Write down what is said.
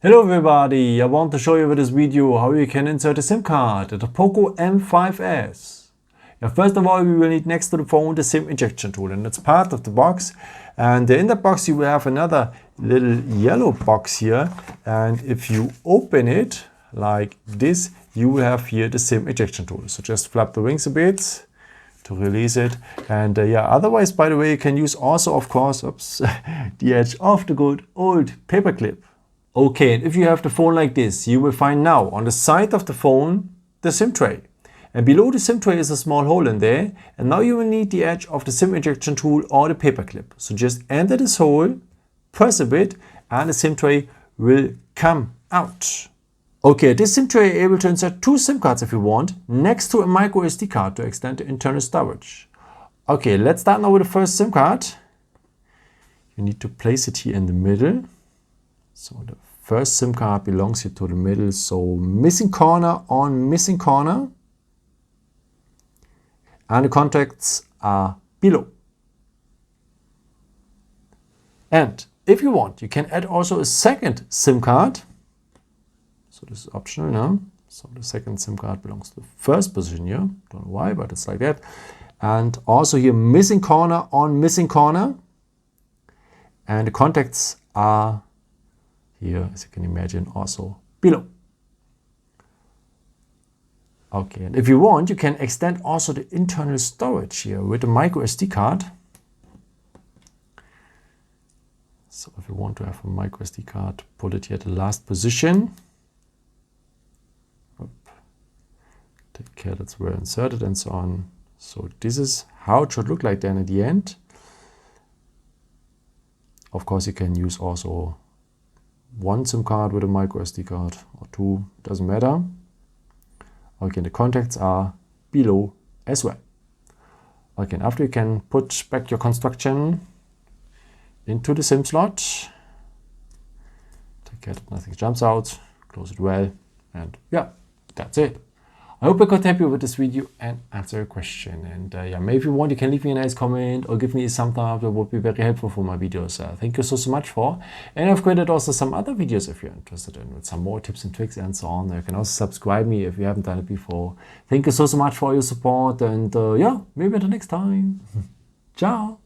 Hello everybody, I want to show you with this video how you can insert a SIM card at the Poco M5s. First of all, we will need next to the phone the SIM injection tool, and it's part of the box. And in the box you will have another little yellow box here, and if you open it like this, you will have here the SIM injection tool. So just flap the wings a bit to release it. And otherwise, by the way, you can use also, of course, the edge of the good old paper clip. Okay, and if you have the phone like this, you will find now on the side of the phone the SIM tray. And below the SIM tray is a small hole in there. And now you will need the edge of the SIM injection tool or the paper clip. So just enter this hole, press a bit, and the SIM tray will come out. Okay, this SIM tray is able to insert two SIM cards if you want, next to a microSD card to extend the internal storage. Okay, let's start now with the first SIM card. You need to place it here in the middle. So the first SIM card belongs here to the middle, so missing corner on missing corner. And the contacts are below. And if you want, you can add also a second SIM card. So this is optional now. So the second SIM card belongs to the first position here. Don't know why, but it's like that. And also here missing corner on missing corner. And the contacts are here, as you can imagine, also below. Okay, and if you want, you can extend also the internal storage here with the microSD card. So if you want to have a microSD card, put it here at the last position. Take care that's where inserted and so on. So this is how it should look like then at the end. Of course, you can use also one SIM card with a microSD card or two, doesn't matter. Okay, the contacts are below as well. Okay, and after you can put back your construction into the SIM slot. Take care that nothing jumps out, close it well, and yeah, that's it. I hope I could help you with this video and answer your question. And maybe if you want, you can leave me a nice comment or give me a thumbs up. That would be very helpful for my videos. Thank you so much for. And I've created also some other videos if you're interested in, with some more tips and tricks and so on. You can also subscribe me if you haven't done it before. Thank you so much for your support. And maybe until next time. Ciao.